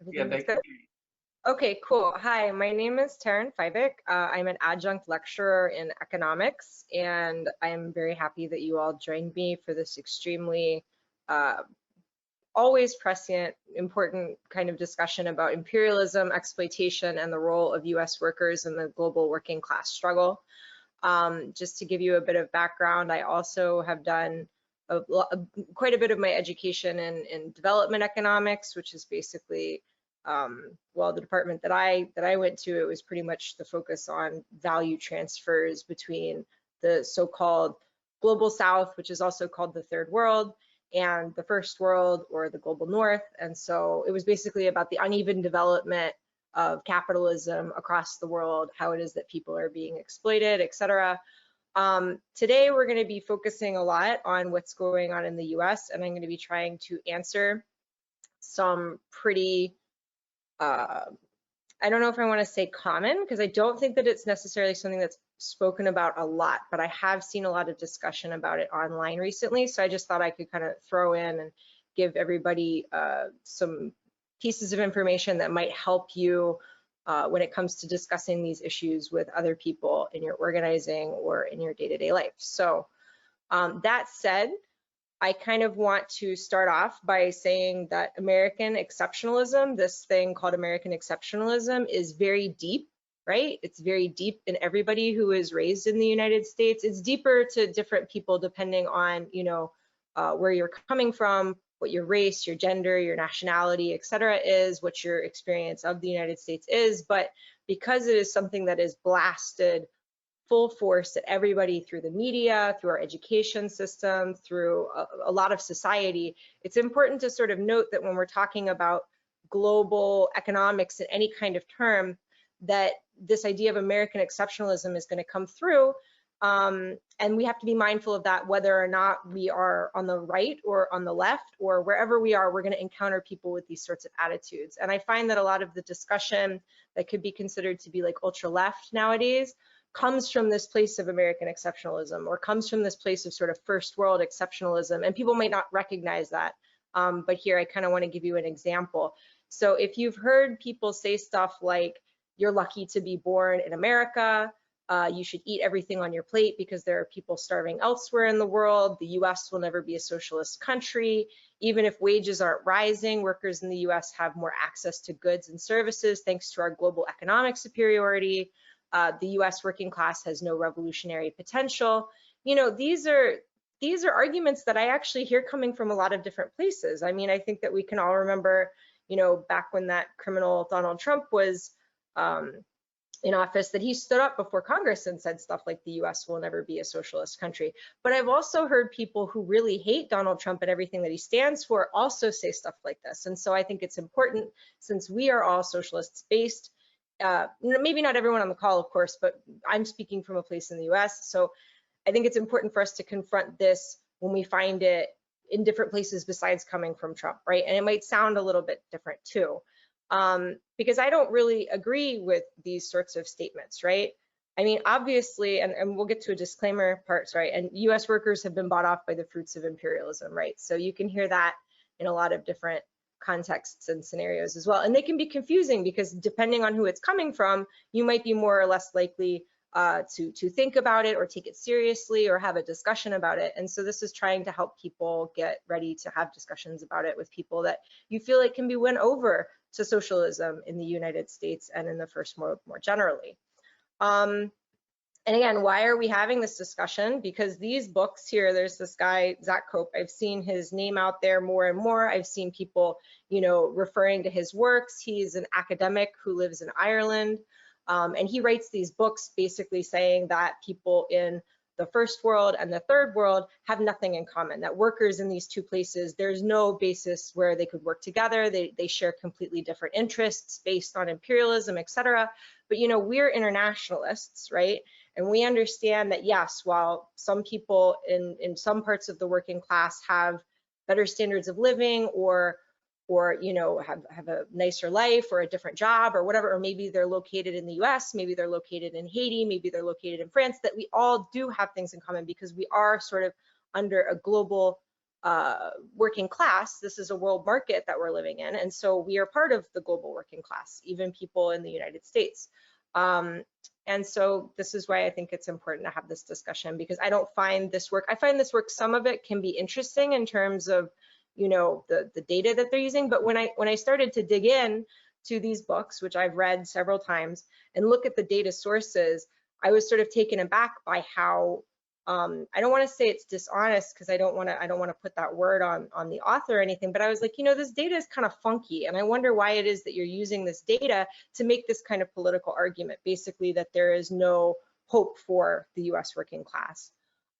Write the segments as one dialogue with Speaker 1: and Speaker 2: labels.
Speaker 1: Yeah,
Speaker 2: Everything
Speaker 1: they
Speaker 2: looks
Speaker 1: can
Speaker 2: good.
Speaker 1: hear you.
Speaker 2: Okay, cool. Hi, my name is Taryn Fivik. I'm an adjunct lecturer in economics, and I'm very happy that you all joined me for this extremely uh, always prescient, important kind of discussion about imperialism, exploitation, and the role of US workers in the global working class struggle. Just to give you a bit of background, I also have done quite a bit of my education in development economics, which is basically, well, the department that I went to, it was pretty much the focus on value transfers between the so-called global south, which is also called the third world, and the first world, or the global north. And so it was basically about the uneven development of capitalism across the world, how it is that people are being exploited, etc. Today, we're going to be focusing a lot on what's going on in the US, and I'm going to be trying to answer some pretty, I don't know if I want to say common, because I don't think that it's necessarily something that's spoken about a lot, but I have seen a lot of discussion about it online recently. So I just thought I could kind of throw in and give everybody some pieces of information that might help you when it comes to discussing these issues with other people in your organizing or in your day-to-day life. So that said, I kind of want to start off by saying that American exceptionalism, this thing called American exceptionalism, is very deep, right? It's very deep in everybody who is raised in the United States. It's deeper to different people depending on, where you're coming from, what your race, your gender, your nationality, et cetera, is, what your experience of the United States is. But because it is something that is blasted full force at everybody through the media, through our education system, through a lot of society, it's important to sort of note that when we're talking about global economics in any kind of term, that this idea of American exceptionalism is going to come through. And we have to be mindful of that, whether or not we are on the right or on the left, or wherever we are, we're going to encounter people with these sorts of attitudes. And I find that a lot of the discussion that could be considered to be like ultra left nowadays comes from this place of American exceptionalism, or comes from this place of sort of first world exceptionalism, and people might not recognize that. But here I kind of want to give you an example. So if you've heard people say stuff like, you're lucky to be born in America, you should eat everything on your plate because there are people starving elsewhere in the world, the US will never be a socialist country, even if wages aren't rising, workers in the US have more access to goods and services thanks to our global economic superiority. The US working class has no revolutionary potential. These are arguments that I actually hear coming from a lot of different places. I mean, I think that we can all remember, back when that criminal Donald Trump was in office, that he stood up before Congress and said stuff like the US will never be a socialist country. But I've also heard people who really hate Donald Trump and everything that he stands for also say stuff like this. And so I think it's important, since we are all socialists based, maybe not everyone on the call, of course, but I'm speaking from a place in the US. So I think it's important for us to confront this when we find it in different places besides coming from Trump, right? And it might sound a little bit different too, because I don't really agree with these sorts of statements, right? I mean, obviously, and we'll get to a disclaimer parts, right? And US workers have been bought off by the fruits of imperialism, right? So you can hear that in a lot of different contexts and scenarios as well. And they can be confusing because depending on who it's coming from, you might be more or less likely to think about it or take it seriously or have a discussion about it. And so this is trying to help people get ready to have discussions about it with people that you feel like can be won over to socialism in the United States and in the first world more generally. And again, why are we having this discussion? Because these books here, there's this guy, Zach Cope, I've seen his name out there more and more. I've seen people, referring to his works. He's an academic who lives in Ireland. And he writes these books basically saying that people in the first world and the third world have nothing in common, that workers in these two places, there's no basis where they could work together. They share completely different interests based on imperialism, et cetera. But, we're internationalists, right? And we understand that, yes, while some people in some parts of the working class have better standards of living or have a nicer life or a different job or whatever, or maybe they're located in the US, maybe they're located in Haiti, maybe they're located in France, that we all do have things in common because we are sort of under a global working class. This is a world market that we're living in, and so we are part of the global working class, even people in the United States. And so this is why I think it's important to have this discussion, because I don't find this work, I find this work, some of it can be interesting in terms of, you know, the data that they're using, but when I started to dig in to these books, which I've read several times, and look at the data sources, I was sort of taken aback by how I don't want to say it's dishonest, because I don't want to put that word on the author or anything, but I was like, you know, this data is kind of funky, and I wonder why it is that you're using this data to make this kind of political argument, basically that there is no hope for the US working class.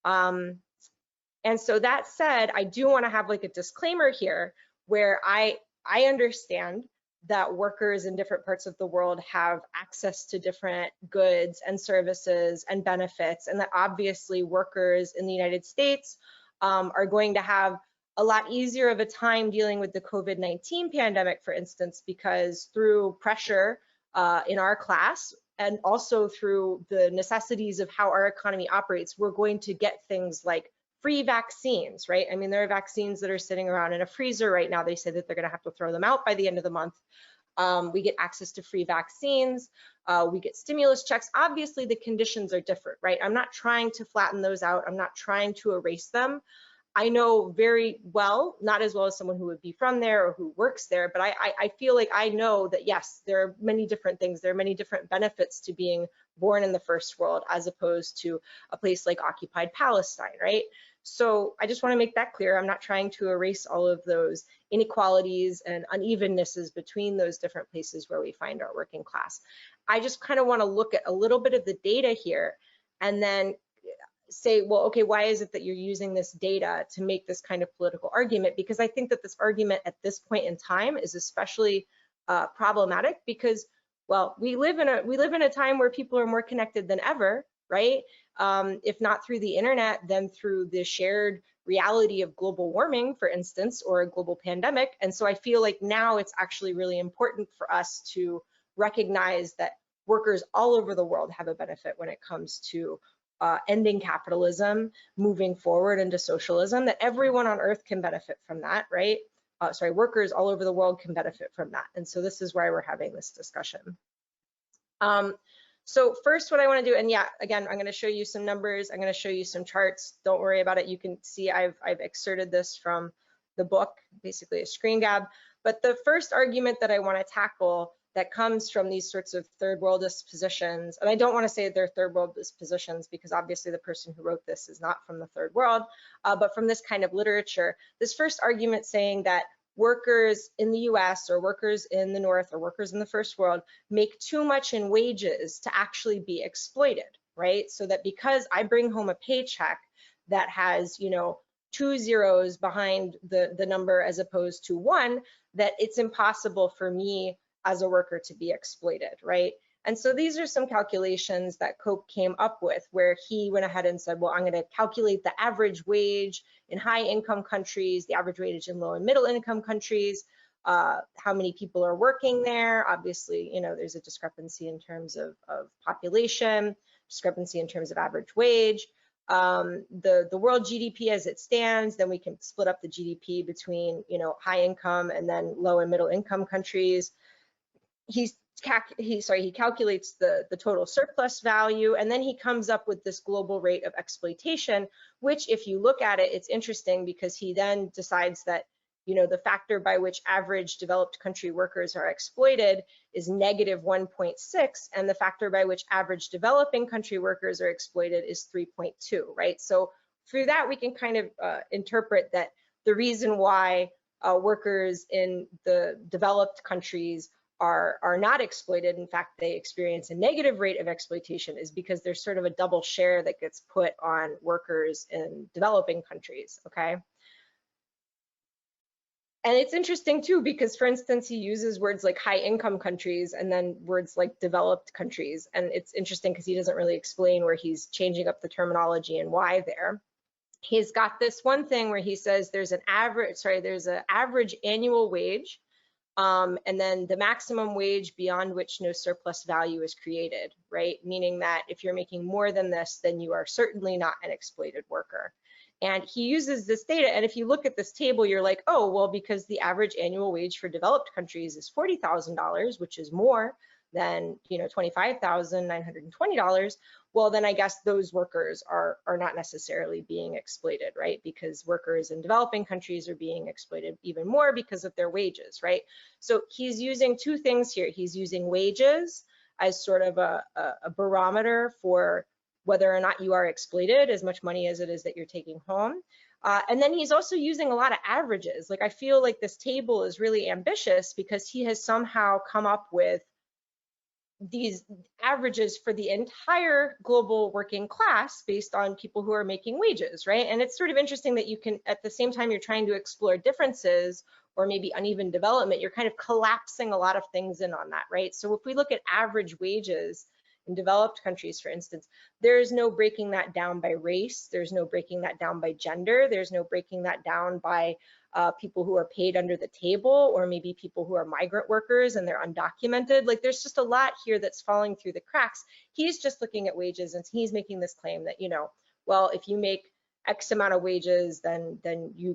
Speaker 2: And so that said, I do want to have like a disclaimer here, where I understand that workers in different parts of the world have access to different goods and services and benefits, and that obviously workers in the United States are going to have a lot easier of a time dealing with the COVID-19 pandemic, for instance, because through pressure in our class, and also through the necessities of how our economy operates, we're going to get things like free vaccines, right? I mean, there are vaccines that are sitting around in a freezer right now. They say that they're going to have to throw them out by the end of the month. We get access to free vaccines. We get stimulus checks. Obviously, the conditions are different, right? I'm not trying to flatten those out. I'm not trying to erase them. I know very well, not as well as someone who would be from there or who works there, but I feel like I know that, yes, there are many different things. There are many different benefits to being born in the first world as opposed to a place like occupied Palestine, right? So I just want to make that clear. I'm not trying to erase all of those inequalities and unevennesses between those different places where we find our working class. I just kind of want to look at a little bit of the data here and then say, well, okay, why is it that you're using this data to make this kind of political argument? Because I think that this argument at this point in time is especially problematic because, well, we live in a time where people are more connected than ever, right? If not through the internet, then through the shared reality of global warming, for instance, or a global pandemic. And so I feel like now it's actually really important for us to recognize that workers all over the world have a benefit when it comes to ending capitalism, moving forward into socialism, that everyone on earth can benefit from that, right? Workers all over the world can benefit from that. And so this is why we're having this discussion. So first what I want to do, and yeah, again, I'm going to show you some numbers. I'm going to show you some charts. Don't worry about it. You can see I've excerpted this from the book, basically a screen grab. But the first argument that I want to tackle that comes from these sorts of third worldist positions, and I don't want to say they're third worldist positions because obviously the person who wrote this is not from the third world, but from this kind of literature, this first argument saying that workers in the US or workers in the North or workers in the first world make too much in wages to actually be exploited, right? So that because I bring home a paycheck that has, you know, 2 zeros behind the number as opposed to 1, that it's impossible for me as a worker to be exploited, right? And so these are some calculations that Cope came up with, where he went ahead and said, well, I'm going to calculate the average wage in high income countries, the average wage in low and middle income countries, how many people are working there. Obviously, you know, there's a discrepancy in terms of population, discrepancy in terms of average wage. The world GDP as it stands, then we can split up the GDP between, you know, high income and then low and middle income countries. He calculates the total surplus value, and then he comes up with this global rate of exploitation, which if you look at it, it's interesting because he then decides that, you know, the factor by which average developed country workers are exploited is -1.6, and the factor by which average developing country workers are exploited is 3.2, right? So through that, we can kind of interpret that the reason why workers in the developed countries are not exploited, in fact, they experience a negative rate of exploitation, is because there's sort of a double share that gets put on workers in developing countries, okay? And it's interesting too, because for instance, he uses words like high income countries and then words like developed countries. And it's interesting because he doesn't really explain where he's changing up the terminology and why there. He's got this one thing where he says there's an average annual wage, and then the maximum wage beyond which no surplus value is created, right? Meaning that if you're making more than this, then you are certainly not an exploited worker. And he uses this data, and if you look at this table, you're like, oh, well, because the average annual wage for developed countries is $40,000, which is more than, $25,920, well, then I guess those workers are not necessarily being exploited, right? Because workers in developing countries are being exploited even more because of their wages, right? So he's using two things here. He's using wages as sort of a barometer for whether or not you are exploited, as much money as it is that you're taking home. And then he's also using a lot of averages. Like, I feel like this table is really ambitious because he has somehow come up with these averages for the entire global working class based on people who are making wages, right? And it's sort of interesting that you can, at the same time you're trying to explore differences or maybe uneven development, you're kind of collapsing a lot of things in on that, right? So if we look at average wages in developed countries, for instance, there's no breaking that down by race, there's no breaking that down by gender, there's no breaking that down by people who are paid under the table, or maybe people who are migrant workers and they're undocumented. Like, there's just a lot here that's falling through the cracks. He's just looking at wages, and he's making this claim that, well, if you make X amount of wages, then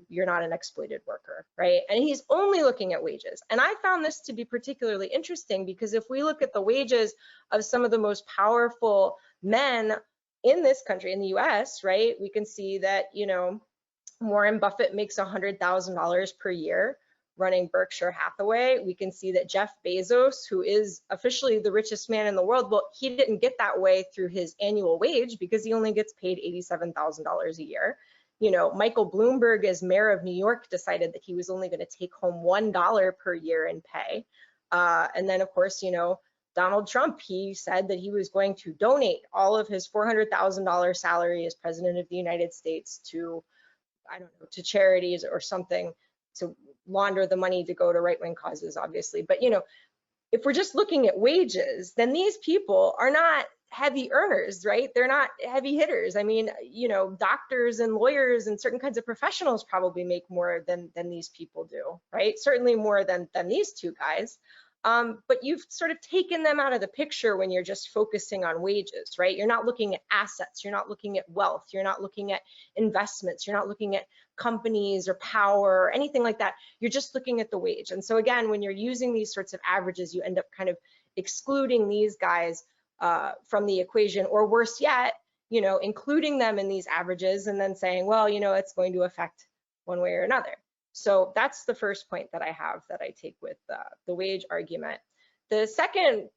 Speaker 2: you're not an exploited worker, right? And he's only looking at wages. And I found this to be particularly interesting because if we look at the wages of some of the most powerful men in this country, in the US, right, we can see that, Warren Buffett makes $100,000 per year running Berkshire Hathaway. We can see that Jeff Bezos, who is officially the richest man in the world, well, he didn't get that way through his annual wage because he only gets paid $87,000 a year. Michael Bloomberg, as mayor of New York, decided that he was only going to take home $1 per year in pay. And then, of course, Donald Trump, he said that he was going to donate all of his $400,000 salary as president of the United States to, I don't know, to charities or something, to launder the money to go to right-wing causes, obviously. But, if we're just looking at wages, then these people are not heavy earners, right? They're not heavy hitters. I mean, doctors and lawyers and certain kinds of professionals probably make more than these people do, right? Certainly more than these two guys. But you've sort of taken them out of the picture when you're just focusing on wages, right? You're not looking at assets, you're not looking at wealth, you're not looking at investments, you're not looking at companies or power or anything like that. You're just looking at the wage. And so again, when you're using these sorts of averages, you end up kind of excluding these guys from the equation, or worse yet, including them in these averages and then saying, well, it's going to affect one way or another. So that's the first point that I have that I take with the wage argument. The second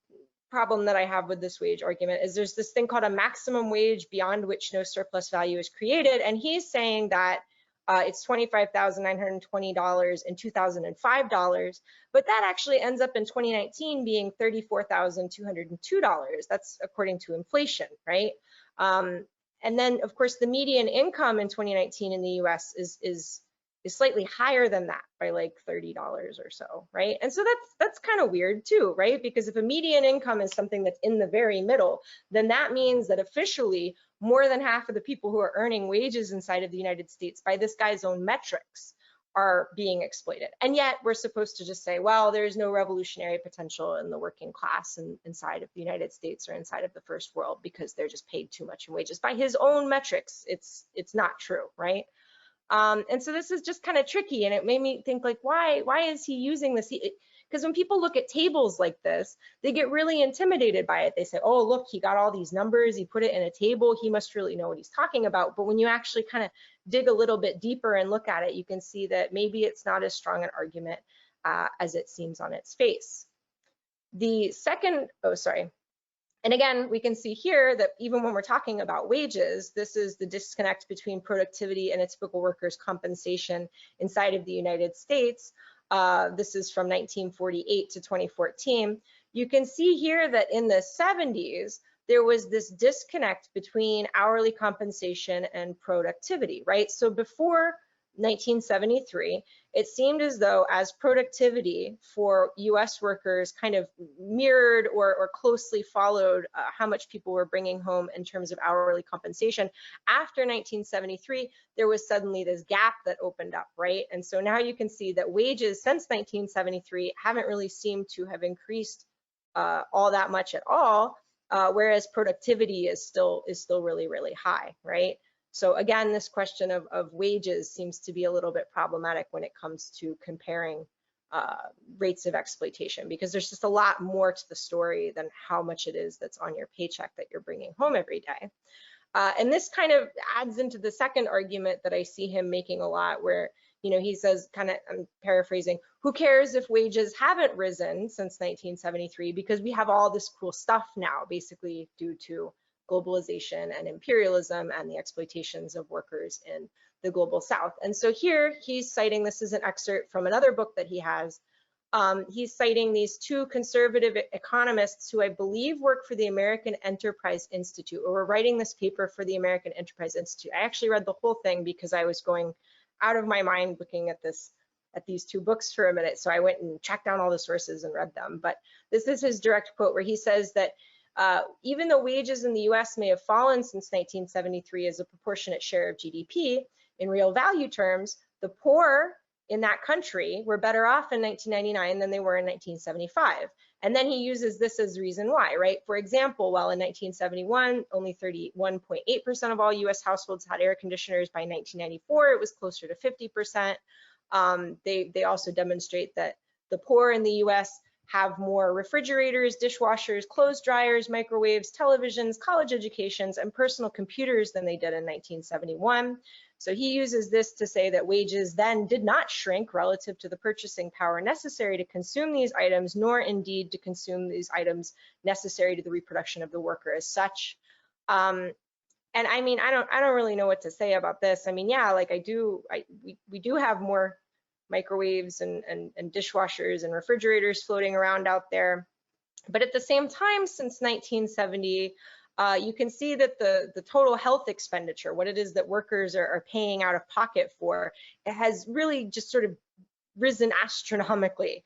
Speaker 2: problem that I have with this wage argument is there's this thing called a maximum wage beyond which no surplus value is created. And he's saying that it's $25,920 and $2,005, but that actually ends up in 2019 being $34,202. That's according to inflation, right? And then, of course, the median income in 2019 in the US is slightly higher than that by like $30 or so, right? And so that's kind of weird too, right? Because if a median income is something that's in the very middle, then that means that officially more than half of the people who are earning wages inside of the United States by this guy's own metrics are being exploited. And yet we're supposed to just say, well, there's no revolutionary potential in the working class inside of the United States or inside of the first world because they're just paid too much in wages. By his own metrics, it's not true, right? And so this is just kind of tricky, and it made me think, like, why is he using this? Because when people look at tables like this, they get really intimidated by it. They say, oh, look, he got all these numbers, he put it in a table, he must really know what he's talking about. But when you actually kind of dig a little bit deeper and look at it, you can see that maybe it's not as strong an argument as it seems on its face. The second, and again, we can see here that even when we're talking about wages, this is the disconnect between productivity and a typical worker's compensation inside of the United States. This is from 1948 to 2014. You can see here that in the 70s, there was this disconnect between hourly compensation and productivity, right? So before 1973, it seemed as though as productivity for US workers kind of mirrored or closely followed how much people were bringing home in terms of hourly compensation. After 1973, there was suddenly this gap that opened up, right? And so now you can see that wages since 1973 haven't really seemed to have increased all that much at all, whereas productivity is still really, really high, right? So again, this question of wages seems to be a little bit problematic when it comes to comparing rates of exploitation, because there's just a lot more to the story than how much it is that's on your paycheck that you're bringing home every day. And this kind of adds into the second argument that I see him making a lot, where he says, kind of, I'm paraphrasing, who cares if wages haven't risen since 1973, because we have all this cool stuff now, basically due to globalization and imperialism and the exploitations of workers in the global South. And so here he's citing, this is an excerpt from another book that he has. He's citing these two conservative economists who I believe work for the American Enterprise Institute, or were writing this paper for the American Enterprise Institute. I actually read the whole thing because I was going out of my mind looking at these two books for a minute. So I went and tracked down all the sources and read them. But this is his direct quote, where he says that even though wages in the US may have fallen since 1973 as a proportionate share of GDP, in real value terms, the poor in that country were better off in 1999 than they were in 1975. And then he uses this as the reason why, right? For example, while in 1971, only 31.8% of all US households had air conditioners, by 1994, it was closer to 50%. They also demonstrate that the poor in the US have more refrigerators, dishwashers, clothes dryers, microwaves, televisions, college educations, and personal computers than they did in 1971. So he uses this to say that wages then did not shrink relative to the purchasing power necessary to consume these items, nor indeed to consume these items necessary to the reproduction of the worker as such. And I mean, I don't really know what to say about this. I mean, yeah, like we do have more microwaves and dishwashers and refrigerators floating around out there. But at the same time, since 1970, you can see that the total health expenditure, what it is that workers are paying out of pocket for, it has really just sort of risen astronomically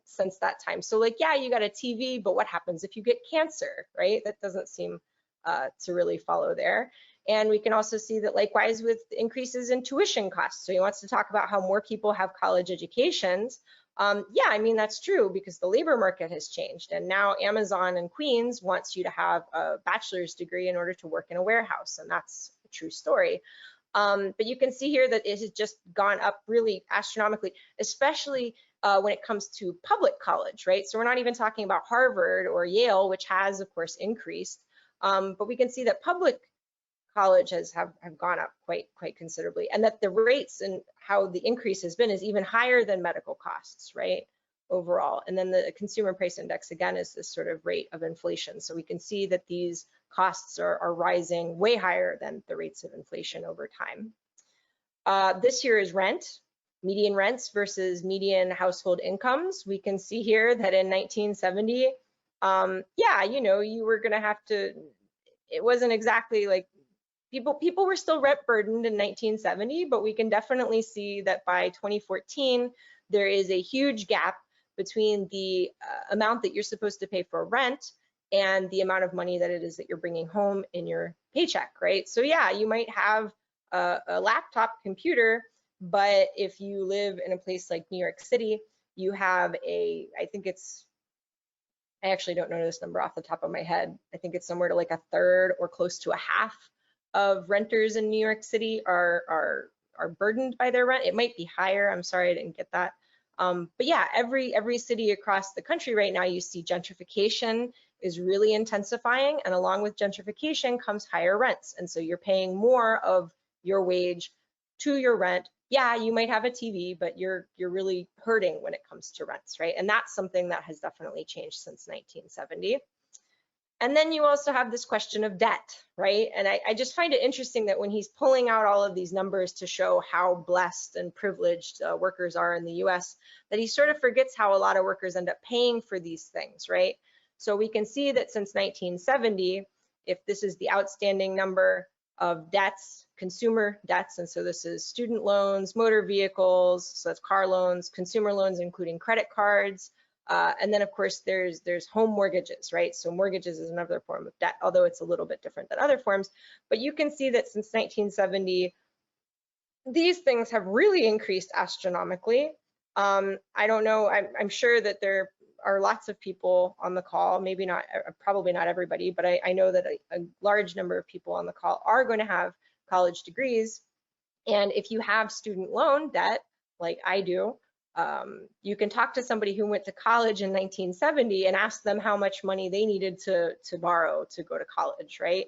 Speaker 2: since that time. So like, yeah, you got a TV, but what happens if you get cancer, right? That doesn't seem to really follow there. And we can also see that likewise with increases in tuition costs. So he wants to talk about how more people have college educations. Yeah, I mean, that's true because the labor market has changed. And now Amazon and Queens wants you to have a bachelor's degree in order to work in a warehouse. And that's a true story. But you can see here that it has just gone up really astronomically, especially when it comes to public college, right? So we're not even talking about Harvard or Yale, which has, of course, increased. But we can see that public colleges have gone up quite considerably, and that the rates and how the increase has been is even higher than medical costs, right, overall. And then the consumer price index, again, is this sort of rate of inflation. So we can see that these costs are rising way higher than the rates of inflation over time. This here is rent, median rents versus median household incomes. We can see here that in 1970, yeah, you were gonna have to, it wasn't exactly like, people were still rent burdened in 1970, but we can definitely see that by 2014, there is a huge gap between the amount that you're supposed to pay for rent and the amount of money that it is that you're bringing home in your paycheck, right? So yeah, you might have a laptop computer, but if you live in a place like New York City, you have I actually don't know this number off the top of my head. I think it's somewhere to like a third or close to a half of renters in New York City are burdened by their rent. It might be higher. I'm sorry, I didn't get that. But yeah, every city across the country right now, you see gentrification is really intensifying, and along with gentrification comes higher rents. And so you're paying more of your wage to your rent. Yeah, you might have a TV, but you're really hurting when it comes to rents, right? And that's something that has definitely changed since 1970. And then you also have this question of debt, right? And I just find it interesting that when he's pulling out all of these numbers to show how blessed and privileged workers are in the US, that he sort of forgets how a lot of workers end up paying for these things, right? So we can see that since 1970, if this is the outstanding number of debts, consumer debts, and so this is student loans, motor vehicles, so that's car loans, consumer loans, including credit cards, and then of course there's home mortgages, right? So mortgages is another form of debt, although it's a little bit different than other forms. But you can see that since 1970, these things have really increased astronomically. I don't know, I'm sure that there are lots of people on the call, maybe not, probably not everybody, but I know that a large number of people on the call are going to have college degrees. And if you have student loan debt, like I do, you can talk to somebody who went to college in 1970 and ask them how much money they needed to borrow to go to college, right?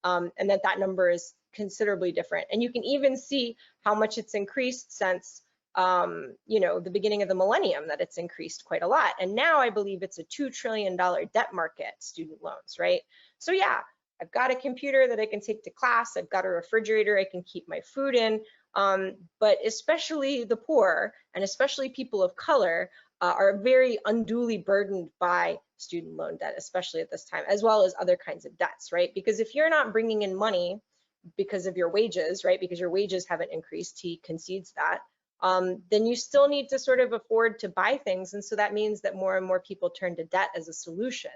Speaker 2: And that number is considerably different. And you can even see how much it's increased since the beginning of the millennium, that it's increased quite a lot. And now I believe it's a $2 trillion debt market, student loans, right? So yeah, I've got a computer that I can take to class. I've got a refrigerator I can keep my food in. But especially the poor and especially people of color are very unduly burdened by student loan debt, especially at this time, as well as other kinds of debts, right? Because if you're not bringing in money because of your wages, right, because your wages haven't increased, he concedes that, then you still need to sort of afford to buy things. And so that means that more and more people turn to debt as a solution.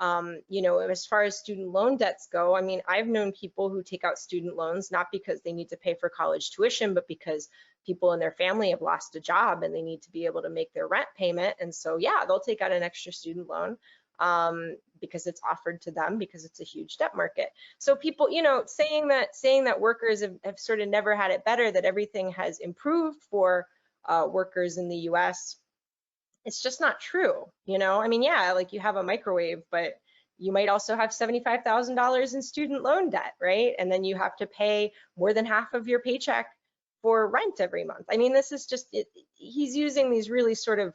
Speaker 2: As far as student loan debts go, I mean, I've known people who take out student loans, not because they need to pay for college tuition, but because people in their family have lost a job and they need to be able to make their rent payment. And so, yeah, they'll take out an extra student loan because it's offered to them, because it's a huge debt market. So people, saying that workers have sort of never had it better, that everything has improved for workers in the US, it's just not true, I mean, yeah, like you have a microwave, but you might also have $75,000 in student loan debt, right? And then you have to pay more than half of your paycheck for rent every month. I mean, this is just, he's using these really sort of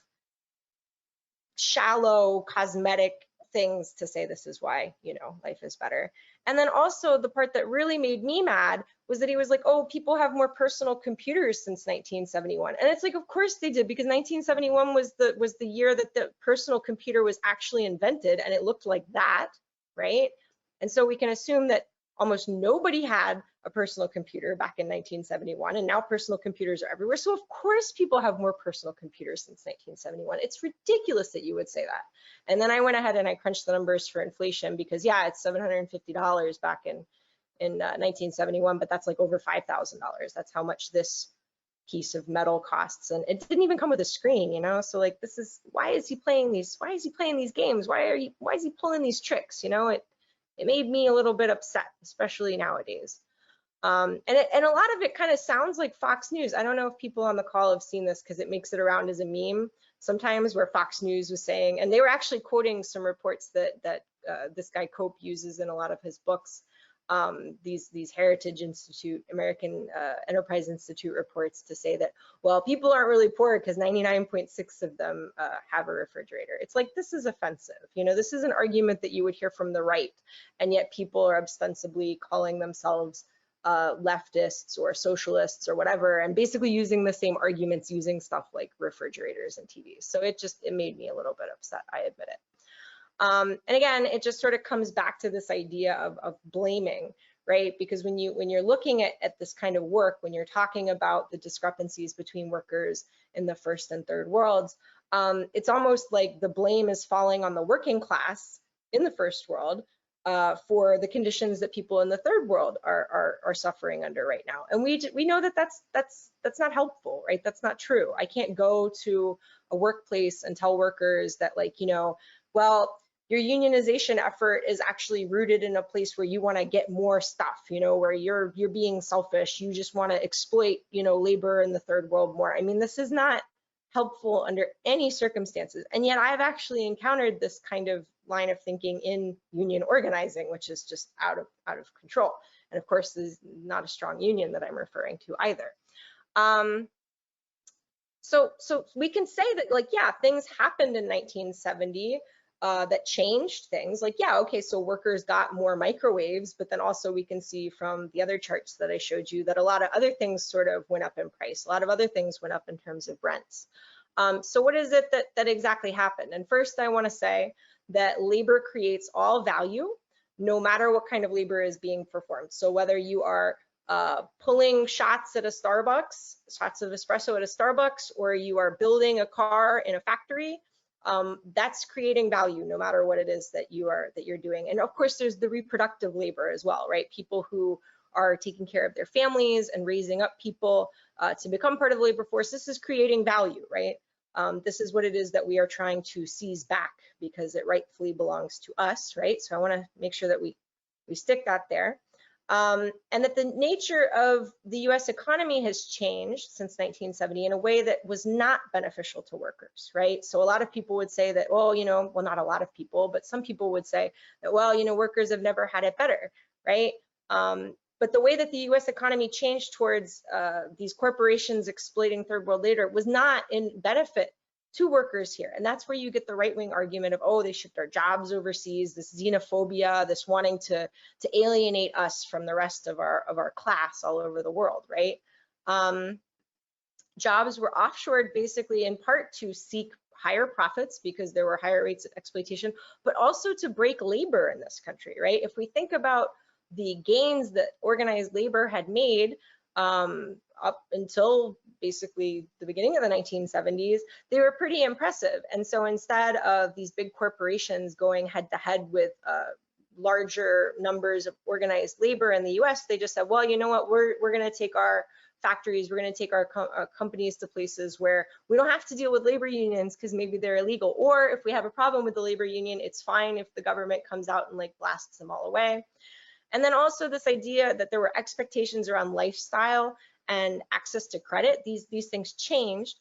Speaker 2: shallow cosmetic things to say this is why, life is better. And then also the part that really made me mad was that he was like, oh, people have more personal computers since 1971. And it's like, of course they did, because 1971 was the year that the personal computer was actually invented, and it looked like that, right? And so we can assume that almost nobody had a personal computer back in 1971, and now personal computers are everywhere. So of course people have more personal computers since 1971. It's ridiculous that you would say that. And then I went ahead and I crunched the numbers for inflation, because yeah, it's $750 back in 1971, but that's like over $5,000. That's how much this piece of metal costs, and it didn't even come with a screen, so like, this is, why is he playing these games? Why is he pulling these tricks? It made me a little bit upset, especially nowadays. And a lot of it kind of sounds like Fox News. I don't know if people on the call have seen this, because it makes it around as a meme sometimes, where Fox News was saying, and they were actually quoting some reports that this guy Cope uses in a lot of his books, these Heritage Institute, American Enterprise Institute reports, to say that, well, people aren't really poor because 99.6% of them have a refrigerator. It's like, this is offensive. This is an argument that you would hear from the right, and yet people are ostensibly calling themselves leftists or socialists or whatever, and basically using the same arguments, using stuff like refrigerators and TVs. So it made me a little bit upset, I admit it. And again, it just sort of comes back to this idea of blaming, right? Because when you're looking at this kind of work, when you're talking about the discrepancies between workers in the first and third worlds, it's almost like the blame is falling on the working class in the first world for the conditions that people in the third world are suffering under right now. And we know that that's not helpful, right? That's not true. I can't go to a workplace and tell workers that, like, well, your unionization effort is actually rooted in a place where you want to get more stuff, where you're being selfish. You just want to exploit, labor in the third world more. I mean, this is not helpful under any circumstances. And yet I've actually encountered this kind of line of thinking in union organizing, which is just out of control. And of course, this is not a strong union that I'm referring to either. So we can say that, like, yeah, things happened in 1970 that changed things. Like, yeah, okay, so workers got more microwaves, but then also we can see from the other charts that I showed you that a lot of other things sort of went up in price. A lot of other things went up in terms of rents. So what is it that exactly happened? And first, I want to say that labor creates all value, no matter what kind of labor is being performed. So whether you are pulling shots at a Starbucks, shots of espresso at a Starbucks, or you are building a car in a factory, that's creating value, no matter what it is that you're doing. And of course, there's the reproductive labor as well, right? People who are taking care of their families and raising up people to become part of the labor force. This is creating value, right? This is what it is that we are trying to seize back, because it rightfully belongs to us, right? So I want to make sure that we stick that there. And that the nature of the US economy has changed since 1970 in a way that was not beneficial to workers, right? So a lot of people would say that, well, well, not a lot of people, but some people would say that, well, workers have never had it better, right? But the way that the US economy changed towards these corporations exploiting third world labor was not in benefit to workers here. And that's where you get the right-wing argument of, oh, they shipped our jobs overseas, this xenophobia, this wanting to alienate us from the rest of our class all over the world, right? Jobs were offshored basically in part to seek higher profits because there were higher rates of exploitation, but also to break labor in this country, right? If we think about the gains that organized labor had made up until basically the beginning of the 1970s, they were pretty impressive. And so instead of these big corporations going head to head with larger numbers of organized labor in the US, they just said, well, you know what, we're going to take our factories, we're going to take our companies to places where we don't have to deal with labor unions because maybe they're illegal. Or if we have a problem with the labor union, it's fine if the government comes out and like blasts them all away. And then also this idea that there were expectations around lifestyle and access to credit. These things changed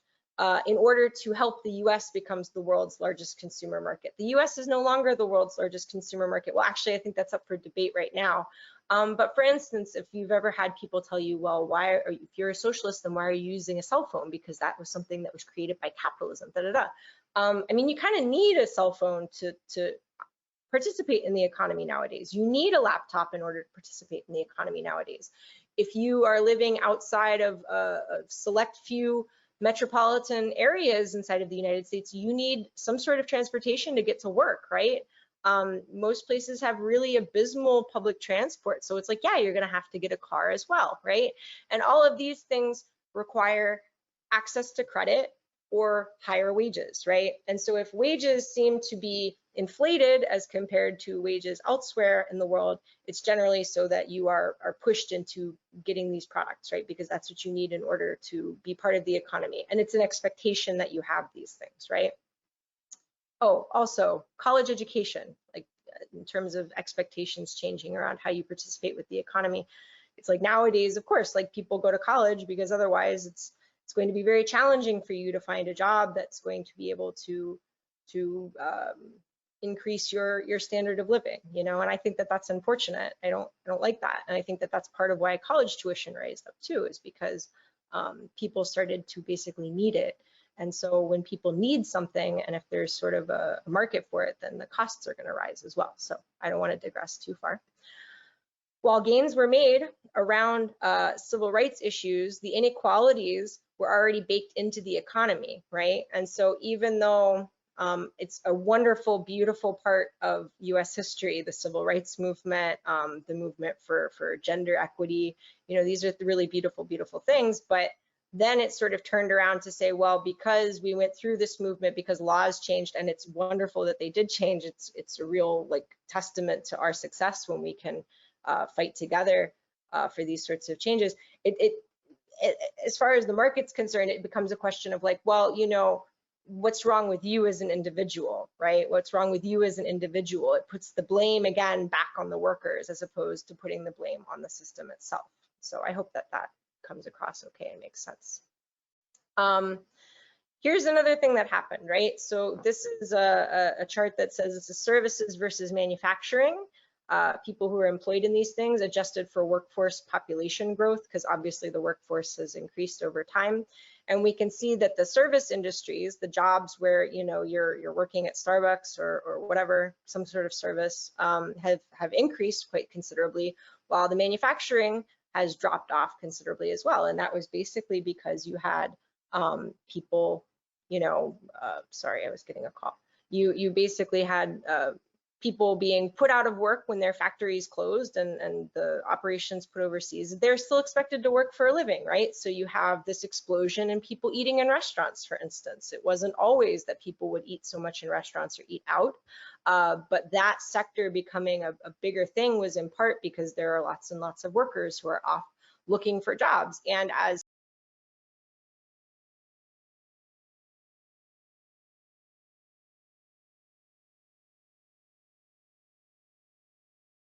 Speaker 2: in order to help the US becomes the world's largest consumer market. The US is no longer the world's largest consumer market. Well, actually, I think that's up for debate right now. But for instance, if you've ever had people tell you, well, if you're a socialist, then why are you using a cell phone? Because that was something that was created by capitalism, I mean, you kind of need a cell phone to participate in the economy nowadays. You need a laptop in order to participate in the economy nowadays. If you are living outside of a select few metropolitan areas inside of the United States, you need some sort of transportation to get to work, right? Most places have really abysmal public transport. So it's like, yeah, you're gonna have to get a car as well, right? And all of these things require access to credit or higher wages, right? And so if wages seem to be inflated as compared to wages elsewhere in the world, it's generally so that you are pushed into getting these products, right? Because that's what you need in order to be part of the economy. And it's an expectation that you have these things, right? Oh, also college education, like in terms of expectations changing around how you participate with the economy. It's like nowadays, of course, like people go to college because otherwise it's going to be very challenging for you to find a job that's going to be able to increase your standard of living, and I think that that's unfortunate. I don't like that, and I think that that's part of why college tuition raised up too, is because people started to basically need it. And so when people need something, and if there's sort of a market for it, then the costs are going to rise as well. So I don't want to digress too far. While gains were made around civil rights issues, the inequalities were already baked into the economy, right? And so even though it's a wonderful, beautiful part of US history, the civil rights movement, the movement for gender equity, these are really beautiful, beautiful things. But then it sort of turned around to say, well, because we went through this movement, because laws changed, and it's wonderful that they did change, it's a real like testament to our success when we can fight together for these sorts of changes. As far as the market's concerned, it becomes a question of like, well, what's wrong with you as an individual, right? What's wrong with you as an individual? It puts the blame again back on the workers as opposed to putting the blame on the system itself. So I hope that that comes across okay and makes sense. Here's another thing that happened, right? So this is a chart that says this is services versus manufacturing. People who are employed in these things adjusted for workforce population growth, because obviously the workforce has increased over time. And we can see that the service industries, the jobs where you're working at Starbucks or whatever, some sort of service, have increased quite considerably, while the manufacturing has dropped off considerably as well. And that was basically because you had people, sorry, I was getting a call. You basically had people being put out of work when their factories closed and the operations put overseas. They're still expected to work for a living, right? So you have this explosion in people eating in restaurants, for instance. It wasn't always that people would eat so much in restaurants or eat out, but that sector becoming a bigger thing was in part because there are lots and lots of workers who are off looking for jobs. And as